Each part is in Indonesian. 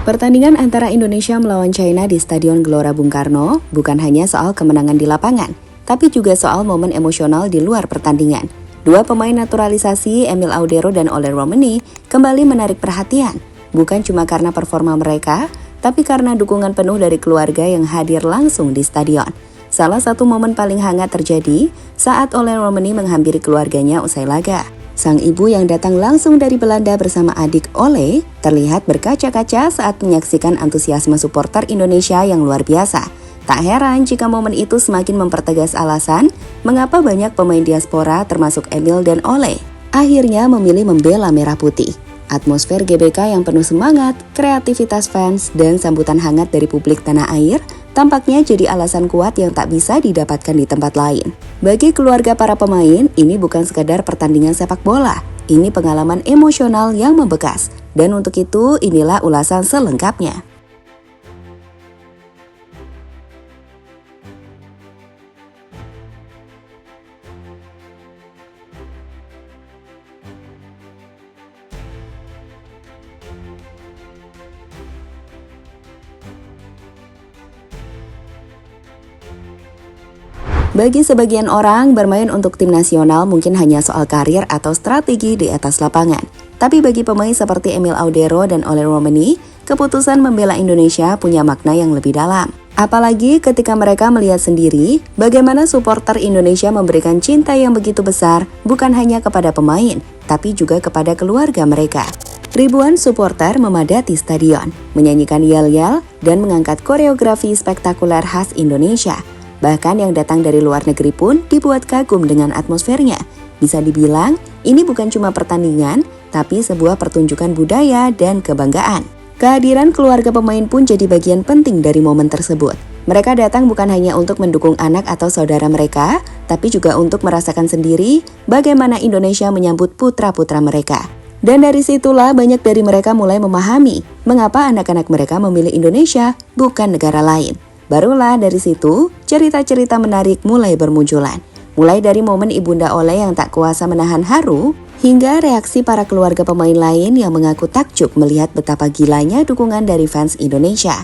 Pertandingan antara Indonesia melawan China di Stadion Gelora Bung Karno bukan hanya soal kemenangan di lapangan, tapi juga soal momen emosional di luar pertandingan. Dua pemain naturalisasi, Emil Audero dan Ole Romeni, kembali menarik perhatian, bukan cuma karena performa mereka, tapi karena dukungan penuh dari keluarga yang hadir langsung di stadion. Salah satu momen paling hangat terjadi saat Ole Romeni menghampiri keluarganya usai laga. Sang ibu yang datang langsung dari Belanda bersama adik Ole terlihat berkaca-kaca saat menyaksikan antusiasme supporter Indonesia yang luar biasa. Tak heran jika momen itu semakin mempertegas alasan mengapa banyak pemain diaspora termasuk Emil dan Ole akhirnya memilih membela merah putih. Atmosfer GBK yang penuh semangat, kreativitas fans, dan sambutan hangat dari publik tanah air tampaknya jadi alasan kuat yang tak bisa didapatkan di tempat lain. Bagi keluarga para pemain, ini bukan sekadar pertandingan sepak bola. Ini pengalaman emosional yang membekas. Dan untuk itu, inilah ulasan selengkapnya. Bagi sebagian orang, bermain untuk tim nasional mungkin hanya soal karir atau strategi di atas lapangan. Tapi bagi pemain seperti Emil Audero dan Ole Romeni, keputusan membela Indonesia punya makna yang lebih dalam. Apalagi ketika mereka melihat sendiri bagaimana supporter Indonesia memberikan cinta yang begitu besar bukan hanya kepada pemain, tapi juga kepada keluarga mereka. Ribuan supporter memadati stadion, menyanyikan yel-yel dan mengangkat koreografi spektakuler khas Indonesia. Bahkan yang datang dari luar negeri pun dibuat kagum dengan atmosfernya. Bisa dibilang, ini bukan cuma pertandingan, tapi sebuah pertunjukan budaya dan kebanggaan. Kehadiran keluarga pemain pun jadi bagian penting dari momen tersebut. Mereka datang bukan hanya untuk mendukung anak atau saudara mereka, tapi juga untuk merasakan sendiri bagaimana Indonesia menyambut putra-putra mereka. Dan dari situlah banyak dari mereka mulai memahami mengapa anak-anak mereka memilih Indonesia, bukan negara lain. Barulah dari situ, cerita-cerita menarik mulai bermunculan. Mulai dari momen Ibunda Ole yang tak kuasa menahan haru, hingga reaksi para keluarga pemain lain yang mengaku takjub melihat betapa gilanya dukungan dari fans Indonesia.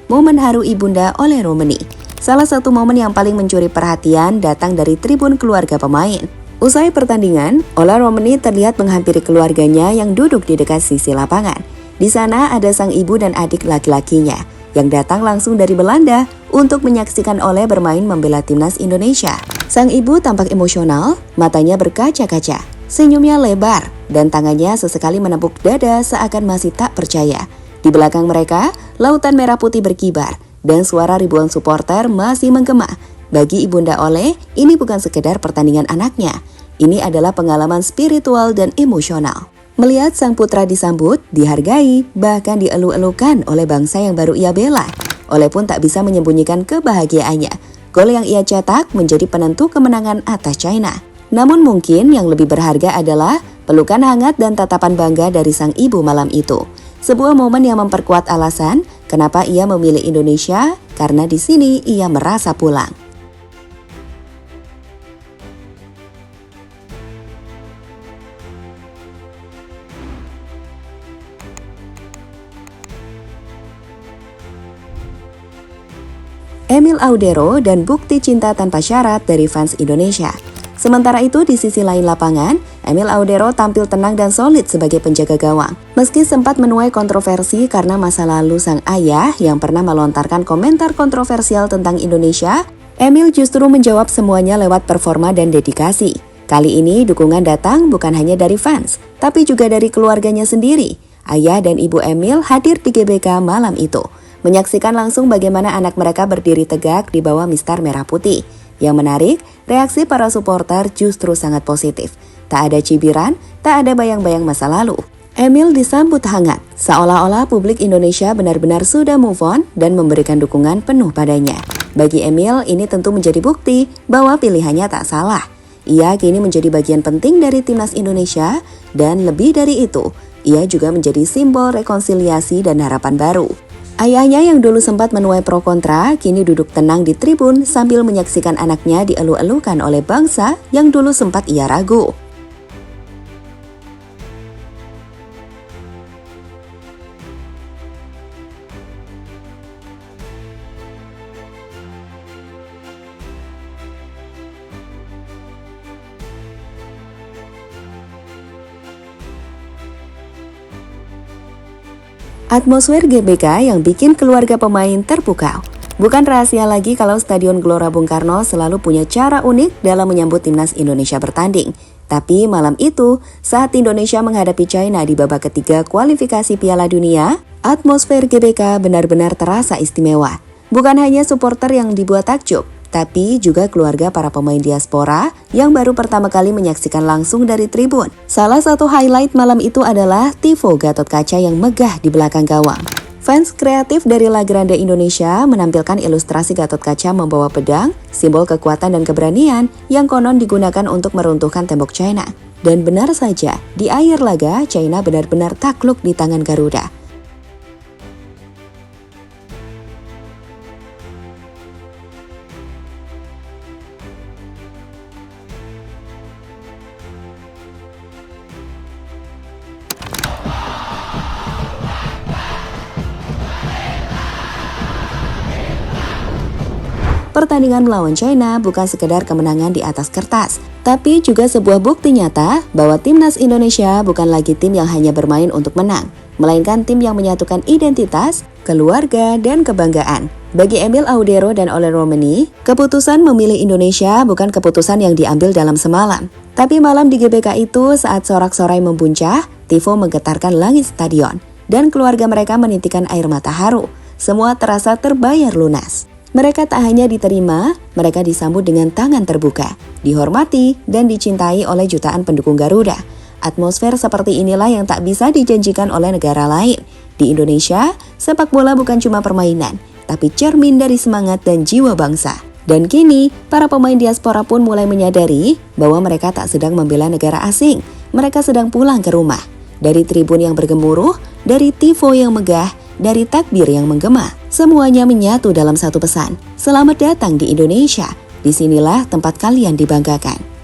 Momen haru Ibunda Ole Romeni. Salah satu momen yang paling mencuri perhatian datang dari tribun keluarga pemain. Usai pertandingan, Ole Romeni terlihat menghampiri keluarganya yang duduk di dekat sisi lapangan. Di sana ada sang ibu dan adik laki-lakinya yang datang langsung dari Belanda untuk menyaksikan Ole bermain membela timnas Indonesia. Sang ibu tampak emosional, matanya berkaca-kaca, senyumnya lebar, dan tangannya sesekali menepuk dada seakan masih tak percaya. Di belakang mereka, lautan merah putih berkibar dan suara ribuan supporter masih menggema. Bagi Ibunda Ole, ini bukan sekedar pertandingan anaknya. Ini adalah pengalaman spiritual dan emosional. Melihat sang putra disambut, dihargai, bahkan dielu-elukan oleh bangsa yang baru ia bela. Ole pun tak bisa menyembunyikan kebahagiaannya. Gol yang ia cetak menjadi penentu kemenangan atas China. Namun mungkin yang lebih berharga adalah pelukan hangat dan tatapan bangga dari sang ibu malam itu. Sebuah momen yang memperkuat alasan kenapa ia memilih Indonesia, karena di sini ia merasa pulang. Emil Audero dan bukti cinta tanpa syarat dari fans Indonesia. Sementara itu di sisi lain lapangan, Emil Audero tampil tenang dan solid sebagai penjaga gawang. Meski sempat menuai kontroversi karena masa lalu sang ayah yang pernah melontarkan komentar kontroversial tentang Indonesia, Emil justru menjawab semuanya lewat performa dan dedikasi. Kali ini dukungan datang bukan hanya dari fans, tapi juga dari keluarganya sendiri. Ayah dan ibu Emil hadir di GBK malam itu, menyaksikan langsung bagaimana anak mereka berdiri tegak di bawah mistar merah putih. Yang menarik, reaksi para supporter justru sangat positif. Tak ada cibiran, tak ada bayang-bayang masa lalu. Emil disambut hangat, seolah-olah publik Indonesia benar-benar sudah move on dan memberikan dukungan penuh padanya. Bagi Emil, ini tentu menjadi bukti bahwa pilihannya tak salah. Ia kini menjadi bagian penting dari timnas Indonesia dan lebih dari itu, ia juga menjadi simbol rekonsiliasi dan harapan baru. Ayahnya yang dulu sempat menuai pro kontra, kini duduk tenang di tribun sambil menyaksikan anaknya dielu-elukan oleh bangsa yang dulu sempat ia ragu. Atmosfer GBK yang bikin keluarga pemain terpukau. Bukan rahasia lagi kalau Stadion Gelora Bung Karno selalu punya cara unik dalam menyambut timnas Indonesia bertanding. Tapi malam itu, saat Indonesia menghadapi China di babak ketiga kualifikasi Piala Dunia, atmosfer GBK benar-benar terasa istimewa. Bukan hanya supporter yang dibuat takjub, tapi juga keluarga para pemain diaspora yang baru pertama kali menyaksikan langsung dari tribun. Salah satu highlight malam itu adalah tifo Gatot-Kaca yang megah di belakang gawang. Fans kreatif dari La Grande Indonesia menampilkan ilustrasi Gatot-Kaca membawa pedang, simbol kekuatan dan keberanian yang konon digunakan untuk meruntuhkan tembok China. Dan benar saja, di akhir laga, China benar-benar takluk di tangan Garuda. Pertandingan melawan China bukan sekedar kemenangan di atas kertas, tapi juga sebuah bukti nyata bahwa timnas Indonesia bukan lagi tim yang hanya bermain untuk menang, melainkan tim yang menyatukan identitas, keluarga, dan kebanggaan. Bagi Emil Audero dan Ole Romani, keputusan memilih Indonesia bukan keputusan yang diambil dalam semalam. Tapi malam di GBK itu saat sorak-sorai membuncah, tifo menggetarkan langit stadion, dan keluarga mereka menitikkan air mata haru. Semua terasa terbayar lunas. Mereka tak hanya diterima, mereka disambut dengan tangan terbuka, dihormati, dan dicintai oleh jutaan pendukung Garuda. Atmosfer seperti inilah yang tak bisa dijanjikan oleh negara lain. Di Indonesia, sepak bola bukan cuma permainan, tapi cermin dari semangat dan jiwa bangsa. Dan kini, para pemain diaspora pun mulai menyadari bahwa mereka tak sedang membela negara asing. Mereka sedang pulang ke rumah. Dari tribun yang bergemuruh, dari tifo yang megah, dari takbir yang menggema, semuanya menyatu dalam satu pesan. Selamat datang di Indonesia. Disinilah tempat kalian dibanggakan.